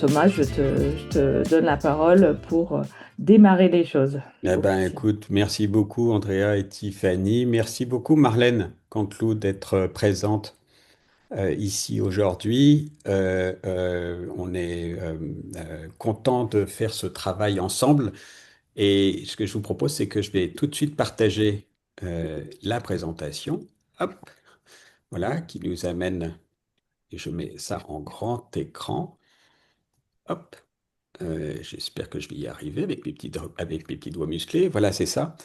Thomas, je te donne la parole pour démarrer les choses Eh ben, officielles. écoute, merci beaucoup Andrea et Tiffany. Merci beaucoup Marlène Canteloup d'être présente ici aujourd'hui. On est content de faire ce travail ensemble. Et ce que je vous propose, c'est que je vais tout de suite partager la présentation. Hop, voilà, qui nous amène, et je mets ça en grand écran. Hop, j'espère que je vais y arriver avec mes petits doigts musclés. Voilà, c'est ça.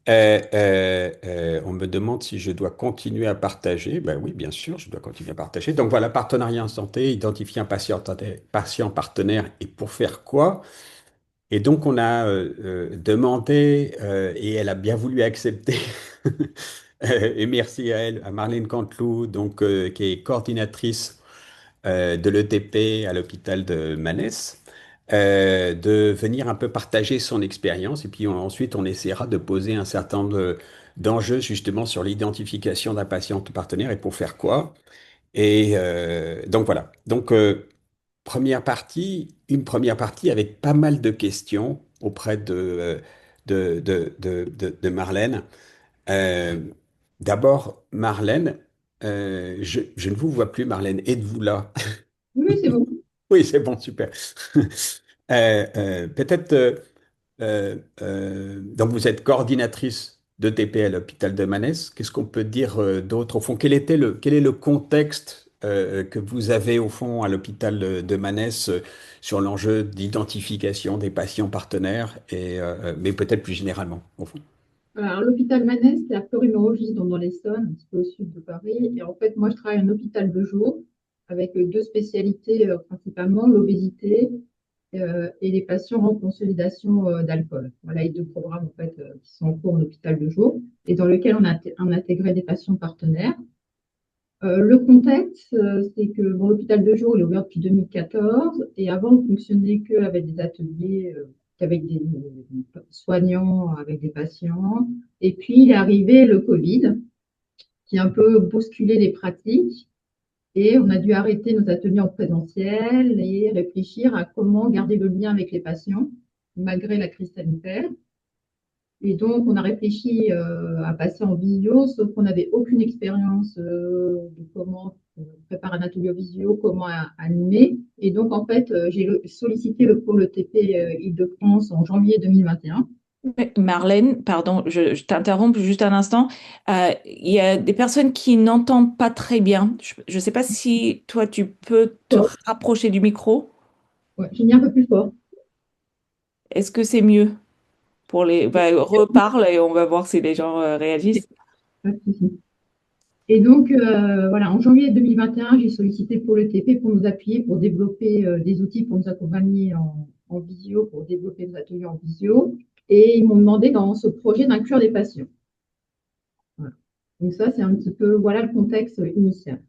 On me demande si je dois continuer à partager. Ben oui, bien sûr, je dois continuer à partager. Donc voilà, partenariat en santé, identifier un patient partenaire et pour faire quoi? Et donc on a demandé, et elle a bien voulu accepter, et merci à elle, à Marlène Canteloup, donc, qui est coordinatrice de l'ETP à l'hôpital de Manès, de venir un peu partager son expérience. Et puis ensuite, on essaiera de poser un certain nombre d'enjeux justement sur l'identification d'un patient partenaire et pour faire quoi. Et donc voilà. Donc, une première partie avec pas mal de questions auprès de Marlène. Euh, D'abord, Marlène, je ne vous vois plus, Marlène. Êtes-vous là? Oui, c'est bon. Oui, c'est bon, super. Peut-être, donc vous êtes coordinatrice de TP à l'hôpital de Manès. Qu'est-ce qu'on peut dire d'autre au fond? Quel est le contexte que vous avez au fond à l'hôpital de Manès sur l'enjeu d'identification des patients partenaires mais peut-être plus généralement au fond. Alors, l'hôpital Manès, c'est à Fleury-Mérogis, dans l'Essonne, un petit peu au sud de Paris. Et en fait, moi, je travaille à un hôpital de jour avec deux spécialités principalement, l'obésité et les patients en consolidation d'alcool. Voilà les deux programmes en fait, qui sont en cours en hôpital de jour et dans lesquels on a intégré des patients partenaires. Le contexte, c'est que bon, l'hôpital de jour il est ouvert depuis 2014 et avant on fonctionnait qu'avec des ateliers, qu'avec des soignants, avec des patients. Et puis il est arrivé le Covid qui a un peu bousculé les pratiques et on a dû arrêter nos ateliers en présentiel et réfléchir à comment garder le lien avec les patients malgré la crise sanitaire. Et donc, on a réfléchi à passer en visio, sauf qu'on n'avait aucune expérience de comment préparer un atelier visio, comment animer. Et donc, en fait, j'ai sollicité le pôle TP Île-de-France en janvier 2021. Mais Marlène, pardon, je t'interromps juste un instant. Il y a des personnes qui n'entendent pas très bien. Je ne sais pas si toi, tu peux te Fort. rapprocher du micro. Ouais, j'ai mis un peu plus fort. Est-ce que c'est mieux pour les... Bah, reparle et on va voir si les gens réagissent. Pas de souci. Et donc, voilà, en janvier 2021, j'ai sollicité Pôle TP pour nous appuyer, pour développer des outils pour nous accompagner en visio, pour développer nos ateliers en visio. Et ils m'ont demandé dans ce projet d'inclure des patients. Voilà. Donc ça, c'est un petit peu, voilà le contexte initial.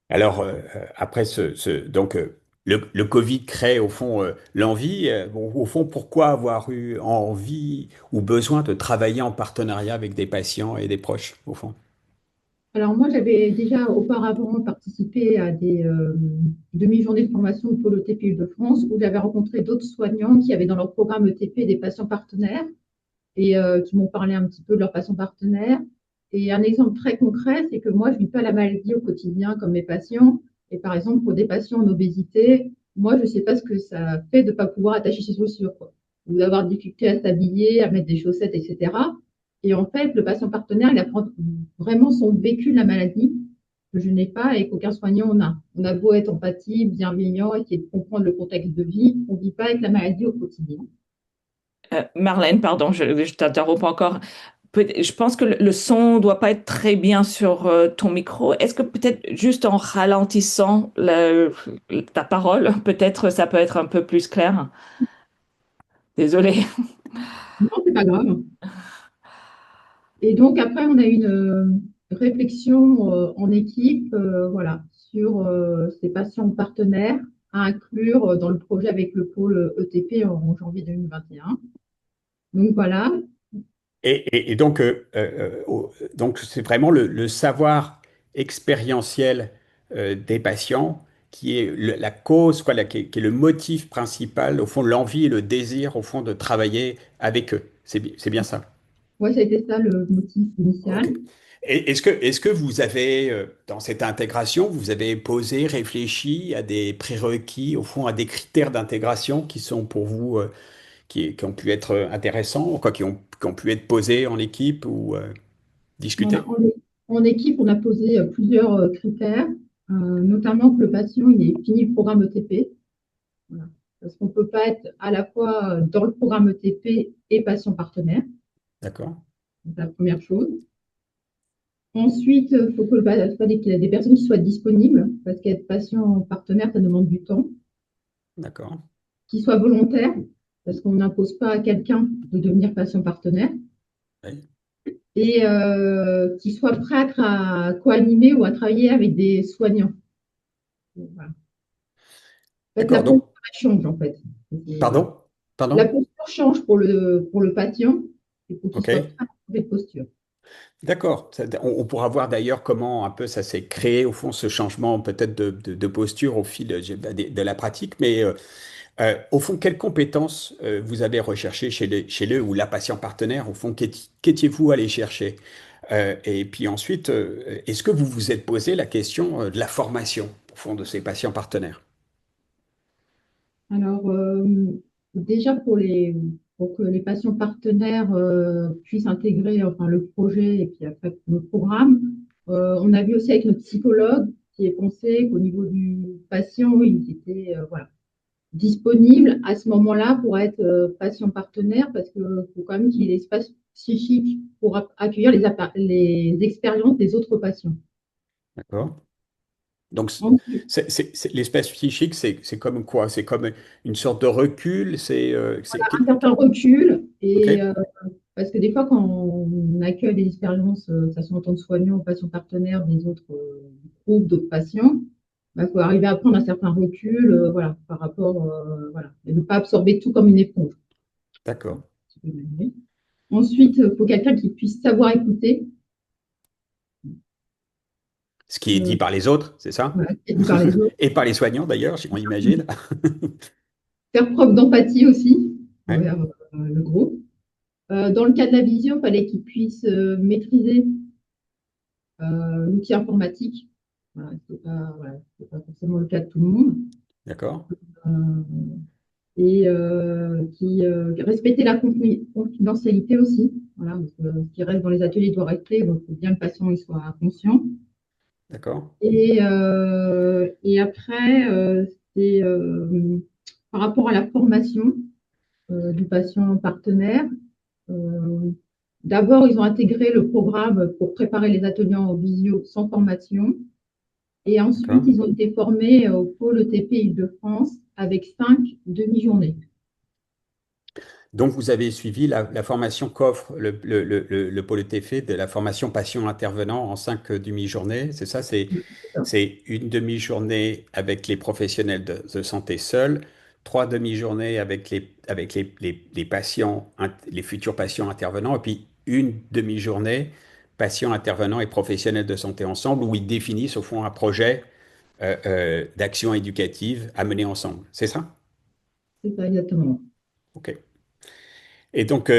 Alors, après le Covid crée au fond l'envie. Bon, au fond, pourquoi avoir eu envie ou besoin de travailler en partenariat avec des patients et des proches, au fond? Alors moi, j'avais déjà auparavant participé à des demi-journées de formation au Pôle TP de France où j'avais rencontré d'autres soignants qui avaient dans leur programme ETP des patients partenaires et qui m'ont parlé un petit peu de leurs patients partenaires. Et un exemple très concret, c'est que moi, je ne vis pas la maladie au quotidien comme mes patients. Et par exemple, pour des patients en obésité, moi, je ne sais pas ce que ça fait de ne pas pouvoir attacher ses chaussures, quoi, ou d'avoir des difficulté à s'habiller, à mettre des chaussettes, etc. Et en fait, le patient partenaire, il apprend vraiment son vécu de la maladie que je n'ai pas et qu'aucun soignant n'a. On a beau être empathie, bienveillant, essayer de comprendre le contexte de vie, on ne vit pas avec la maladie au quotidien. Marlène, pardon, je t'interromps encore. Je pense que le son doit pas être très bien sur ton micro. Est-ce que peut-être juste en ralentissant ta parole, peut-être ça peut être un peu plus clair? Désolée. Non, c'est pas grave. Et donc après, on a eu une réflexion en équipe, voilà, sur ces patients partenaires à inclure dans le projet avec le pôle ETP en janvier 2021. Donc voilà. Et donc, donc c'est vraiment le savoir expérientiel des patients qui est la cause, quoi, qui est le motif principal, au fond, l'envie et le désir, au fond, de travailler avec eux. C'est bien ça. Ouais, ça a été ça le motif Ok. initial. Et est-ce que vous avez, dans cette intégration, vous avez posé, réfléchi à des prérequis, au fond, à des critères d'intégration qui sont pour vous, qui ont pu être intéressants, ou quoi, qui ont pu être posés en équipe ou Voilà, discutés? en équipe, on a posé plusieurs critères, notamment que le patient il ait fini le programme ETP. Voilà. Parce qu'on ne peut pas être à la fois dans le programme ETP et patient partenaire. D'accord, C'est la première chose. Ensuite, il faut que fallait qu'il y ait des personnes qui soient disponibles, parce qu'être patient partenaire, ça demande du temps, d'accord. qui soient volontaires, parce qu'on n'impose pas à quelqu'un de devenir patient partenaire, Oui. et qui soient prêts à co-animer ou à travailler avec des soignants. Voilà. En fait, la D'accord, donc, posture elle change, en fait. Voilà. pardon, La pardon, posture change pour le patient, il faut qu'il ok. soit prêt à changer de posture. D'accord. On pourra voir d'ailleurs comment un peu ça s'est créé, au fond, ce changement peut-être de posture au fil de la pratique. Mais au fond, quelles compétences vous avez recherchées chez le ou la patient partenaire? Au fond, qu'étiez-vous allé chercher? Et puis ensuite, est-ce que vous vous êtes posé la question de la formation, au fond, de ces patients partenaires? Alors, déjà pour que les patients partenaires puissent intégrer enfin, le projet et puis après le programme, on a vu aussi avec notre psychologue qui est pensé qu'au niveau du patient, il était voilà, disponible à ce moment-là pour être patient partenaire parce qu'il faut quand même qu'il y ait l'espace psychique pour accueillir les expériences des autres patients. D'accord. Donc, Ensuite, l'espace psychique, c'est comme quoi? C'est comme une sorte de recul? un certain recul OK? et parce que des fois, quand on accueille des expériences, que ce soit en tant que soignant ou patient partenaire des autres groupes, d'autres patients, il faut arriver à prendre un certain recul voilà, par rapport, voilà, et ne pas absorber tout comme une éponge. D'accord. Ensuite, il faut quelqu'un qui puisse savoir écouter, Ce qui est dit euh, par les autres, c'est ça? voilà, qui est dit par les autres, Et par les soignants d'ailleurs, on imagine. faire preuve d'empathie aussi Ouais, envers le groupe. Dans le cas de la visio, il fallait qu'il puisse maîtriser l'outil informatique. Voilà, voilà, c'est pas forcément le cas de tout le monde. d'accord, Euh, et qui respecter la confidentialité aussi. Voilà, parce que ce qui reste dans les ateliers doit rester, donc il faut bien que le patient il soit conscient. d'accord, Et après, c'est par rapport à la formation du patient partenaire. euh, D'abord, ils ont intégré le programme pour préparer les ateliers en visio sans formation. Et ensuite, d'accord. ils ont été formés au pôle ETP Île-de-France avec 5 demi-journées. Donc vous avez suivi la formation qu'offre le pôle TF de la formation patient intervenant en 5 demi-journées, c'est ça? C'est une demi-journée avec les professionnels de santé seuls, 3 demi-journées avec les patients, les futurs patients intervenants, et puis une demi-journée patients intervenants et professionnels de santé ensemble, où ils définissent au fond un projet d'action éducative à mener ensemble. C'est ça? C'est ça, exactement. OK. Et donc,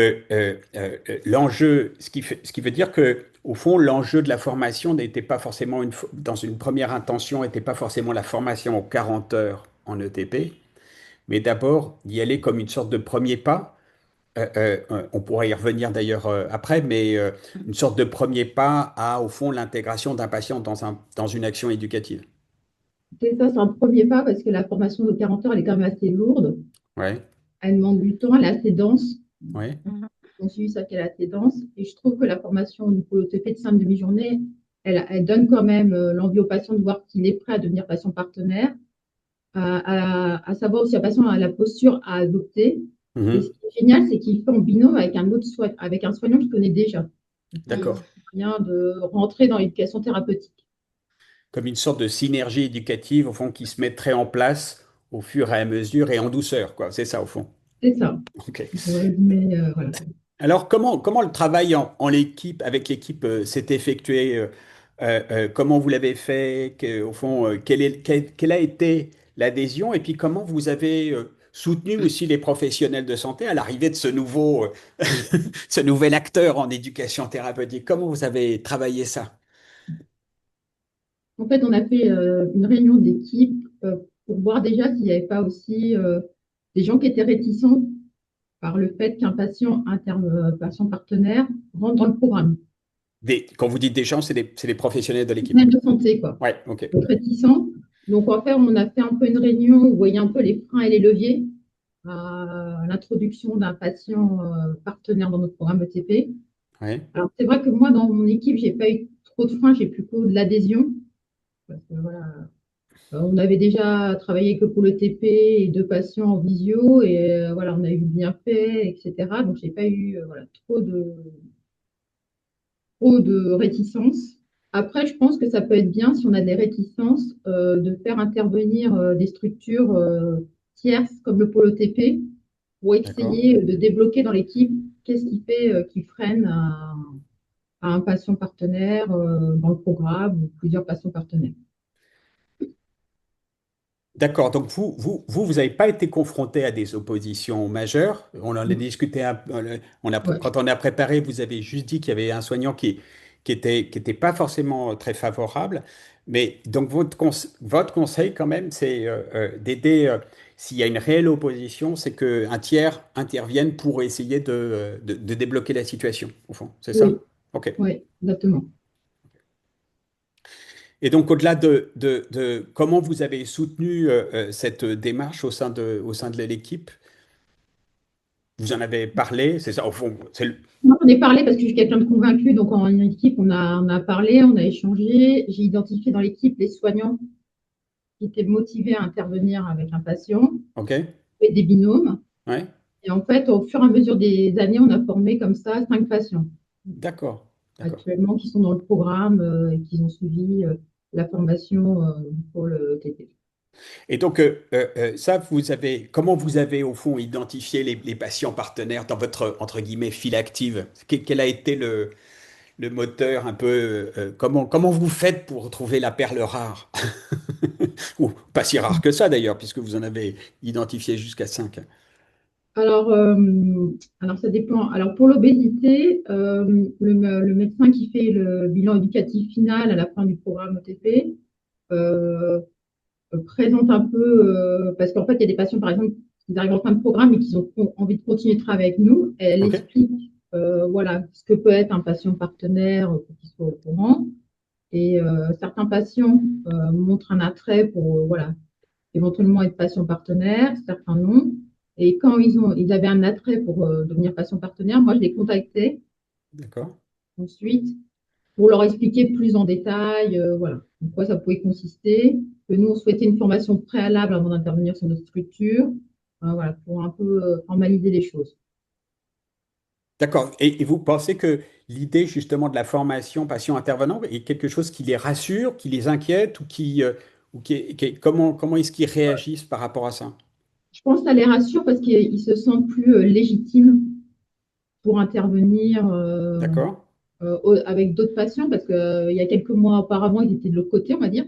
l'enjeu, ce qui veut dire que, au fond, l'enjeu de la formation n'était pas forcément, dans une première intention, n'était pas forcément la formation aux 40 heures en ETP, mais d'abord d'y aller comme une sorte de premier pas. On pourra y revenir d'ailleurs après, mais une sorte de premier pas à, au fond, l'intégration d'un patient dans une action éducative. C'est ça, c'est un premier pas parce que la formation de 40 heures, elle est quand même assez lourde. Ouais, Elle demande du temps, elle est assez dense. ouais, On suivi ça qu'elle est assez dense. Et je trouve que la formation du pôle OTP de 5 demi-journées, elle donne quand même l'envie au patient de voir qu'il est prêt à devenir patient partenaire, à savoir aussi un patient à la posture à adopter. Et ce mhm, qui est génial, c'est qu'il fait en binôme avec un autre avec un soignant qu'il connaît déjà. Il d'accord. vient de rentrer dans l'éducation thérapeutique. Comme une sorte de synergie éducative, au fond, qui se mettrait en place au fur et à mesure et en douceur, quoi. C'est ça, au fond. C'est ça. OK. Pour résumer, voilà. Alors, comment le travail en équipe, avec l'équipe, s'est effectué? comment vous l'avez fait, au fond, quelle a été l'adhésion et puis comment vous avez soutenu aussi les professionnels de santé à l'arrivée de ce ce nouvel acteur en éducation thérapeutique. Comment vous avez travaillé ça? En fait, on a fait une réunion d'équipe pour voir déjà s'il n'y avait pas aussi des gens qui étaient réticents par le fait qu'un patient partenaire rentre dans le programme. Quand vous dites des gens, c'est des professionnels de l'équipe. Même de santé, quoi. Ouais, ok. Donc, réticents. Donc, en fait, on a fait un peu une réunion où on voyait un peu les freins et les leviers à l'introduction d'un patient partenaire dans notre programme ETP. Ouais, Alors, c'est vrai que moi, dans mon équipe, j'ai pas eu trop de freins, j'ai plutôt de l'adhésion. Parce que, voilà, on avait déjà travaillé que pour le TP et 2 patients en visio et voilà, on a eu bien fait, etc. Donc, j'ai pas eu voilà, trop de réticences. Après, je pense que ça peut être bien, si on a des réticences, de faire intervenir des structures tierces comme le pôle OTP pour d'accord. essayer de débloquer dans l'équipe qu'est-ce qui fait qui freine à un patient partenaire dans le programme ou plusieurs patients partenaires. D'accord. Donc vous n'avez pas été confronté à des oppositions majeures. On en a discuté Ouais. quand on a préparé, vous avez juste dit qu'il y avait un soignant qui était pas forcément très favorable. Mais donc votre conseil quand même, c'est d'aider, s'il y a une réelle opposition, c'est qu'un tiers intervienne pour essayer de débloquer la situation, au fond. C'est ça? Oui, OK. oui, exactement. Et donc, au-delà de comment vous avez soutenu cette démarche au sein de l'équipe, vous en avez parlé, c'est ça, au fond, Moi, j'en ai parlé parce que je suis quelqu'un de convaincu, donc en équipe, on a parlé, on a échangé. J'ai identifié dans l'équipe les soignants qui étaient motivés à intervenir avec un patient OK? et des binômes. Ouais, Et en fait, au fur et à mesure des années, on a formé comme ça 5 patients d'accord, d'accord. actuellement qui sont dans le programme et qui ont suivi la formation pour le TP. Et donc, ça, comment vous avez, au fond, identifié les patients partenaires dans votre, entre guillemets, file active? Quel a été le moteur un peu, comment vous faites pour trouver la perle rare? Ou pas si rare que ça, d'ailleurs, puisque vous en avez identifié jusqu'à 5. Alors, alors, ça dépend. Alors, pour l'obésité, le médecin qui fait le bilan éducatif final à la fin du programme OTP euh, présente un peu, parce qu'en fait, il y a des patients, par exemple, qui arrivent en fin de programme et qui ont envie de continuer de travailler avec nous. Elle OK? explique voilà, ce que peut être un patient partenaire pour qu'il soit au courant. Et certains patients montrent un attrait pour voilà, éventuellement être patient partenaire, certains non. Et quand ils avaient un attrait pour devenir patient partenaire, moi, je les contactais D'accord. ensuite pour leur expliquer plus en détail, voilà, en quoi ça pouvait consister, que nous, on souhaitait une formation préalable avant d'intervenir sur notre structure, voilà, pour un peu formaliser les choses. D'accord. Et vous pensez que l'idée justement de la formation patient-intervenant est quelque chose qui les rassure, qui les inquiète comment est-ce qu'ils réagissent par rapport à ça? Je pense que ça les rassure parce qu'ils se sentent plus légitimes pour intervenir D'accord? avec d'autres patients, parce qu'il y a quelques mois auparavant, ils étaient de l'autre côté, on va dire,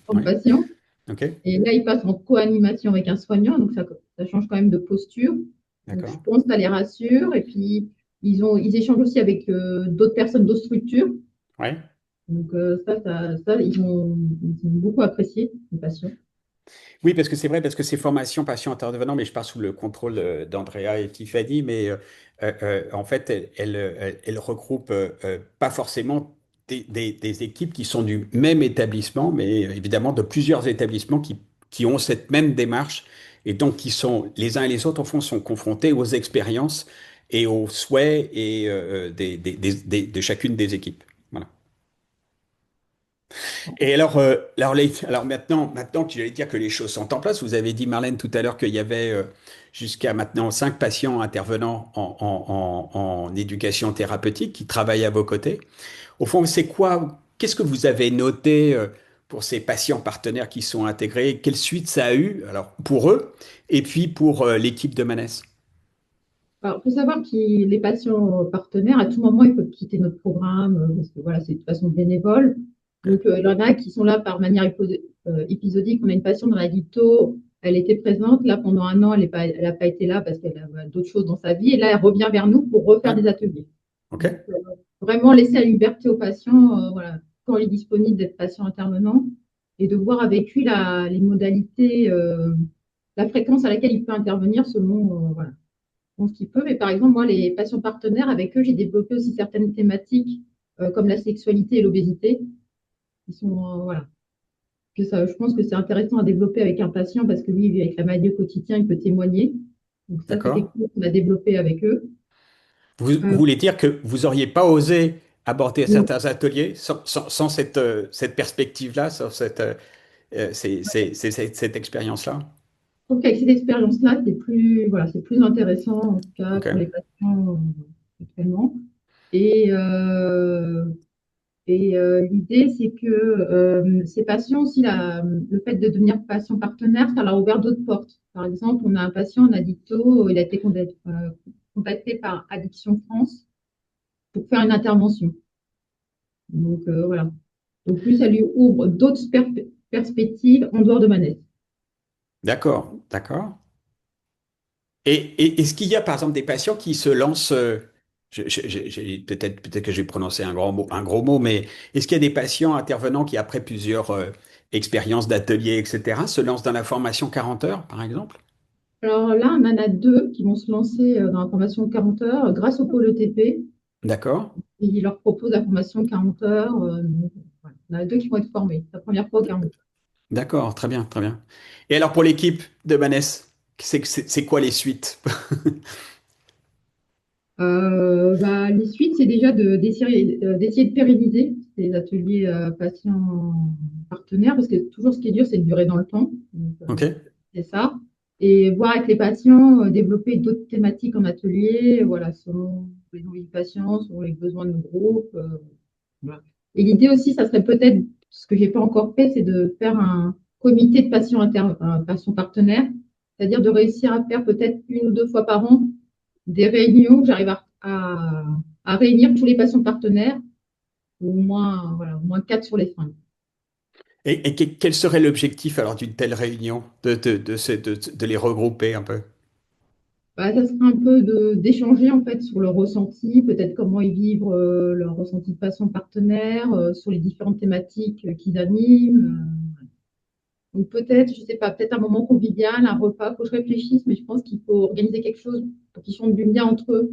comme Oui. patients. OK. Et là, ils passent en co-animation avec un soignant, donc ça change quand même de posture. Donc, je D'accord. pense que ça les rassure. Et puis, ils échangent aussi avec d'autres personnes, d'autres structures. Oui. Donc, ça, ils ont beaucoup apprécié, les patients. Oui, parce que c'est vrai, parce que ces formations patient-intervenant, mais je parle sous le contrôle d'Andrea et Tiffany, mais en fait, elles regroupent pas forcément des équipes qui sont du même établissement, mais évidemment de plusieurs établissements qui ont cette même démarche et donc qui sont, les uns et les autres, au fond, sont confrontés aux expériences et aux souhaits et, de chacune des équipes. Voilà. Et alors maintenant que j'allais dire que les choses sont en place, vous avez dit, Marlène, tout à l'heure qu'il y avait jusqu'à maintenant 5 patients intervenants en éducation thérapeutique qui travaillent à vos côtés. Au fond, qu'est-ce que vous avez noté pour ces patients partenaires qui sont intégrés? Quelle suite ça a eu, alors pour eux, et puis pour l'équipe de Manès? Alors, il faut savoir que les patients partenaires, à tout moment, ils peuvent quitter notre programme, parce que voilà, c'est de façon bénévole. Donc, il y en a qui sont là par manière épisodique. On a une patiente dans la dicto, elle était présente. Là, pendant un an, elle a pas été là parce qu'elle a d'autres choses dans sa vie. Et là, elle revient vers nous pour refaire Ouais, des ateliers. ok, Donc, vraiment laisser la liberté au patient, voilà, quand il est disponible d'être patient intervenant et de voir avec lui les modalités, la fréquence à laquelle il peut intervenir selon, voilà, selon ce qu'il peut. Mais par exemple, moi, les patients partenaires, avec eux, j'ai développé aussi certaines thématiques comme la sexualité et l'obésité qui sont, voilà, je pense que c'est intéressant à développer avec un patient parce que lui, il vit avec la maladie au quotidien, il peut témoigner. Donc ça, c'est quelque d'accord. chose qu'on a développé avec eux. Vous Euh, voulez dire que vous n'auriez pas osé aborder donc, certains ateliers sans cette, cette perspective-là, sans cette expérience-là? je trouve qu'avec cette expérience-là, c'est plus, voilà, c'est plus intéressant, en tout cas, Ok, pour les patients actuellement. Et, l'idée, c'est que ces patients aussi, le fait de devenir patient partenaire, ça leur a ouvert d'autres portes. Par exemple, on a un patient en addicto, il a été contacté par Addiction France pour faire une intervention. Donc, voilà. Donc, lui, ça lui ouvre d'autres perspectives en dehors de Manette. d'accord, d'accord. Et est-ce qu'il y a par exemple des patients qui se lancent, peut-être que j'ai prononcé un gros mot, mais est-ce qu'il y a des patients intervenants qui, après plusieurs expériences d'atelier, etc., se lancent dans la formation 40 heures, par exemple? Alors là, on en a deux qui vont se lancer dans la formation 40 heures grâce au pôle ETP. D'accord, Il leur propose la formation 40 heures. Donc, voilà. On en a deux qui vont être formés. La première fois au 40. d'accord, très bien, très bien. Et alors pour l'équipe de Manès, c'est quoi les suites? Les suites, c'est déjà d'essayer de pérenniser ces ateliers patients partenaires, parce que toujours ce qui est dur, c'est de durer dans le temps. Donc, Ok, c'est ça. Et voir avec les patients, développer d'autres thématiques en atelier, voilà, selon les envies du patient, selon les besoins de groupe. Voilà. Et l'idée aussi, ça serait peut-être, ce que j'ai pas encore fait, c'est de faire un comité de patients partenaires, c'est-à-dire de réussir à faire peut-être une ou deux fois par an des réunions où j'arrive à réunir tous les patients partenaires, ou au moins, voilà, au moins quatre sur les cinq. quel serait l'objectif alors d'une telle réunion, de les regrouper un peu? Ça serait un peu d'échanger en fait sur leur ressenti, peut-être comment ils vivent leur ressenti de patients partenaires, sur les différentes thématiques qu'ils animent. Donc peut-être, je sais pas, peut-être un moment convivial, un repas, faut que je réfléchisse, mais je pense qu'il faut organiser quelque chose pour qu'ils sentent du bien entre eux.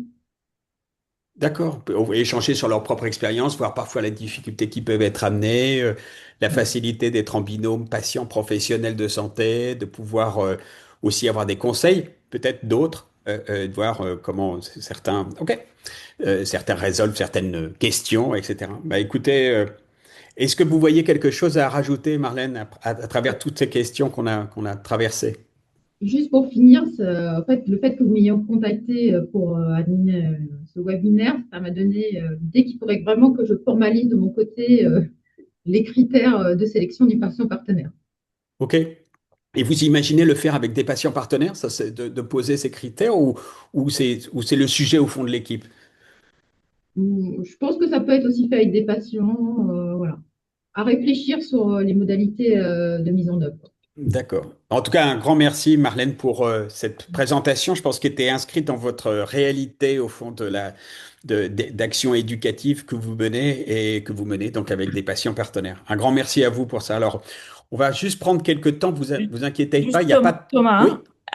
D'accord. On va échanger sur leur propre expérience, voir parfois les difficultés qui peuvent être amenées, la facilité d'être en binôme patient-professionnel de santé, de pouvoir aussi avoir des conseils, peut-être d'autres, de voir comment certains résolvent certaines questions, etc. Bah, écoutez, est-ce que vous voyez quelque chose à rajouter, Marlène, à travers toutes ces questions qu'on a traversées? Juste pour finir, en fait, le fait que vous m'ayez contacté pour animer ce webinaire, ça m'a donné l'idée qu'il faudrait vraiment que je formalise de mon côté les critères de sélection du patient partenaire. OK. Et vous imaginez le faire avec des patients partenaires, ça, c'est de poser ces critères ou c'est le sujet au fond de l'équipe? Je pense que ça peut être aussi fait avec des patients, voilà, à réfléchir sur les modalités de mise en œuvre. D'accord. En tout cas, un grand merci, Marlène, pour cette présentation. Je pense qu'elle était inscrite dans votre réalité, au fond, d'action éducative que vous menez et que vous menez donc avec des patients partenaires. Un grand merci à vous pour ça. Alors, on va juste prendre quelques temps, vous inquiétez pas, il Juste n'y a pas de... Thomas, Oui,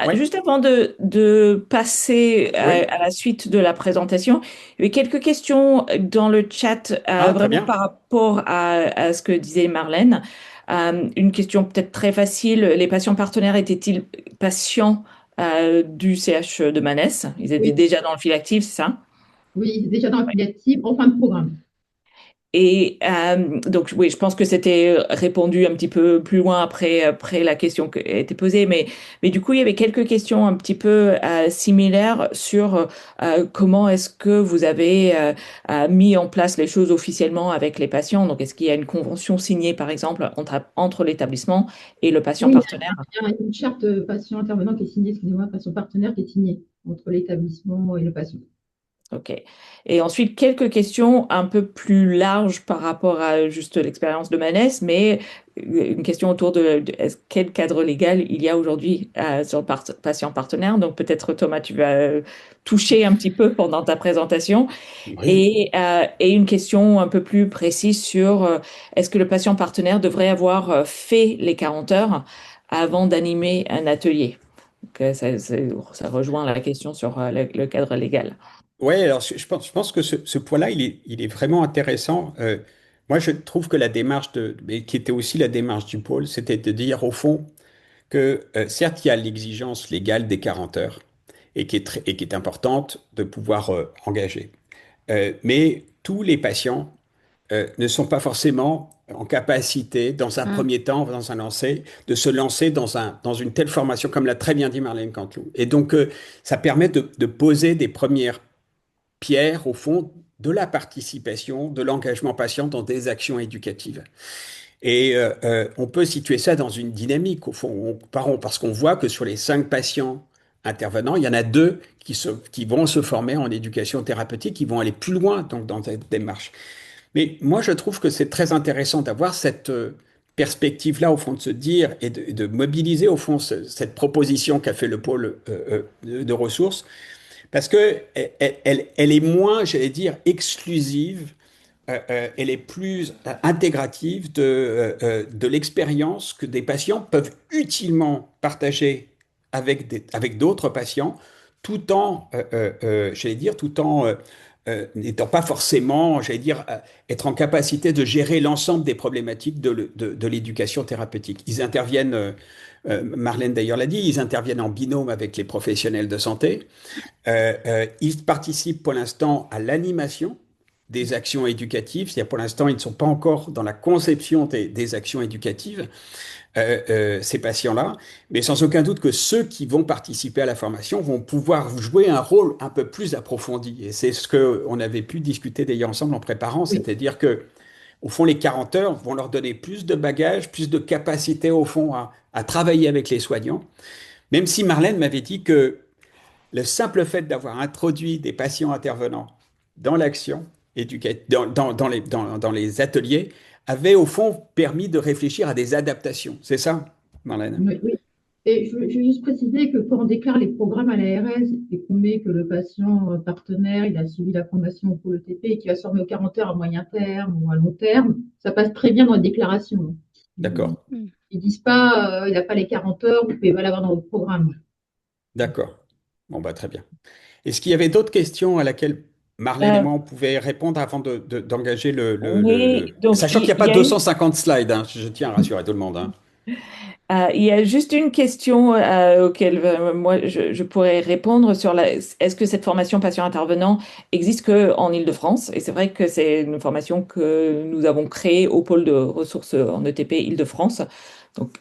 oui, juste avant de passer oui. à la suite de la présentation, il y avait quelques questions dans le chat, Ah, très vraiment bien. par rapport à ce que disait Marlène. Une question peut-être très facile, les patients partenaires étaient-ils patients du CH de Manès? Ils étaient Oui, déjà dans le fil actif, c'est ça? oui, c'est déjà dans la filiative, en fin de programme. Et donc, oui, je pense que c'était répondu un petit peu plus loin après la question qui a été posée. Mais du coup, il y avait quelques questions un petit peu similaires sur comment est-ce que vous avez mis en place les choses officiellement avec les patients. Donc, est-ce qu'il y a une convention signée, par exemple, entre l'établissement et le patient Oui, partenaire? il y a une charte patient intervenant qui est signée, excusez-moi, patient partenaire qui est signée entre l'établissement et le patient. Ok. Et ensuite, quelques questions un peu plus larges par rapport à juste l'expérience de Manès, mais une question autour quel cadre légal il y a aujourd'hui sur le patient partenaire. Donc peut-être Thomas, tu vas toucher un petit peu pendant ta présentation. Oui. Et une question un peu plus précise sur est-ce que le patient partenaire devrait avoir fait les 40 heures avant d'animer un atelier? Donc, ça rejoint la question sur le cadre légal. Ouais, alors je pense que ce point-là, il est vraiment intéressant. Moi, je trouve que la démarche mais qui était aussi la démarche du pôle, c'était de dire au fond que certes, il y a l'exigence légale des 40 heures et qui est importante de pouvoir engager. Mais tous les patients ne sont pas forcément en capacité, dans un Ah, premier temps, de se lancer dans une telle formation, comme l'a très bien dit Marlène Cantelou. Et donc, ça permet de poser des premières pierre, au fond, de la participation, de l'engagement patient dans des actions éducatives. Et on peut situer ça dans une dynamique, au fond, parce qu'on voit que sur les 5 patients intervenants, il y en a 2 qui vont se former en éducation thérapeutique, qui vont aller plus loin donc, dans cette démarche. Mais moi, je trouve que c'est très intéressant d'avoir cette perspective-là, au fond, de se dire et de mobiliser, au fond, cette proposition qu'a fait le pôle de ressources parce que elle est moins, j'allais dire, exclusive, elle est plus intégrative de l'expérience que des patients peuvent utilement partager avec d'autres patients, tout en, j'allais dire, tout en n'étant pas forcément, j'allais dire, être en capacité de gérer l'ensemble des problématiques de l'éducation thérapeutique. Ils interviennent, Marlène d'ailleurs l'a dit, ils interviennent en binôme avec les professionnels de santé. Ils participent pour l'instant à l'animation des actions éducatives. C'est-à-dire pour l'instant, ils ne sont pas encore dans la conception des actions éducatives, ces patients-là. Mais sans aucun doute que ceux qui vont participer à la formation vont pouvoir jouer un rôle un peu plus approfondi. Et c'est ce qu'on avait pu discuter d'ailleurs ensemble en préparant. oui. C'est-à-dire que, au fond, les 40 heures vont leur donner plus de bagages, plus de capacité, au fond, à travailler avec les soignants. Même si Marlène m'avait dit que le simple fait d'avoir introduit des patients intervenants dans l'action, dans les ateliers, avait au fond permis de réfléchir à des adaptations. C'est ça, Marlène? Oui, oui. Et je veux juste préciser que quand on déclare les programmes à l'ARS et qu'on met que le patient partenaire, il a suivi la formation pour le TP et qu'il va se former aux 40 heures à moyen terme ou à long terme, ça passe très bien dans la déclaration. D'accord, Ils disent pas, il n'a pas les 40 heures, vous pouvez pas l'avoir dans votre programme. d'accord. Bon, bah, très bien. Est-ce qu'il y avait d'autres questions à laquelle Marlène et Euh, moi, on pouvait répondre avant d'engager oui, donc Sachant qu'il n'y a il pas y a une 250 slides, hein, je tiens à rassurer tout le monde, hein. Il y a juste une question auquel moi je pourrais répondre sur est-ce que cette formation patient intervenant existe que en Île-de-France? Et c'est vrai que c'est une formation que nous avons créée au pôle de ressources en ETP Île-de-France. Donc,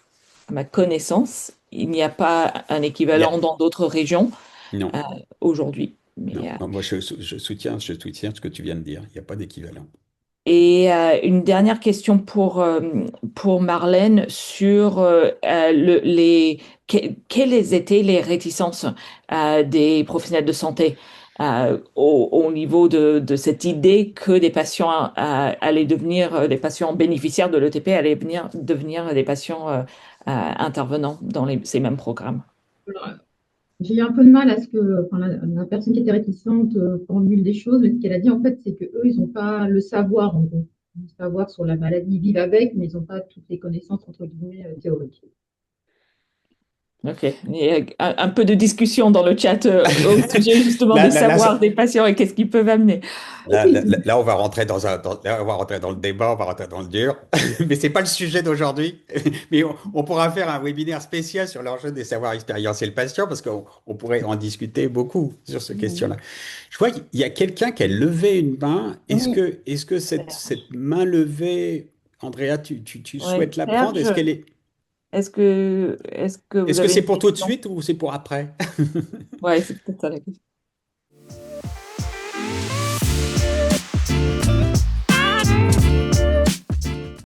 à ma connaissance, il n'y a pas un Il y a- équivalent dans d'autres régions Non, euh, aujourd'hui. non. Moi, je soutiens ce que tu viens de dire. Il n'y a pas d'équivalent. Une dernière question pour Marlène sur quelles étaient les réticences des professionnels de santé au niveau de cette idée que des patients allaient devenir des patients bénéficiaires de l'ETP allaient devenir des patients intervenants dans ces mêmes programmes. Alors, j'ai eu un peu de mal à ce que enfin, la personne qui était réticente formule des choses, mais ce qu'elle a dit en fait, c'est que eux, ils n'ont pas le savoir, en gros. Le savoir sur la maladie, ils vivent avec, mais ils n'ont pas toutes les connaissances entre guillemets théoriques. Ok, il y a un peu de discussion dans le chat au sujet justement Là, des là, là, savoirs des patients et qu'est-ce qu'ils peuvent amener. là, on va rentrer là, on va rentrer dans le débat, on va rentrer dans le dur. Mais c'est pas le sujet d'aujourd'hui. Mais on pourra faire un webinaire spécial sur l'enjeu des savoirs expérientiels patient parce qu'on pourrait en discuter beaucoup sur cette question-là. Je vois qu'il y a quelqu'un qui a levé une main. Oui, Est-ce que cette main levée, Andrea, tu ouais. souhaites la prendre? Serge, est-ce que vous Est-ce que avez c'est une pour tout de question? suite ou c'est pour après? Ouais, c'est peut-être ça la question.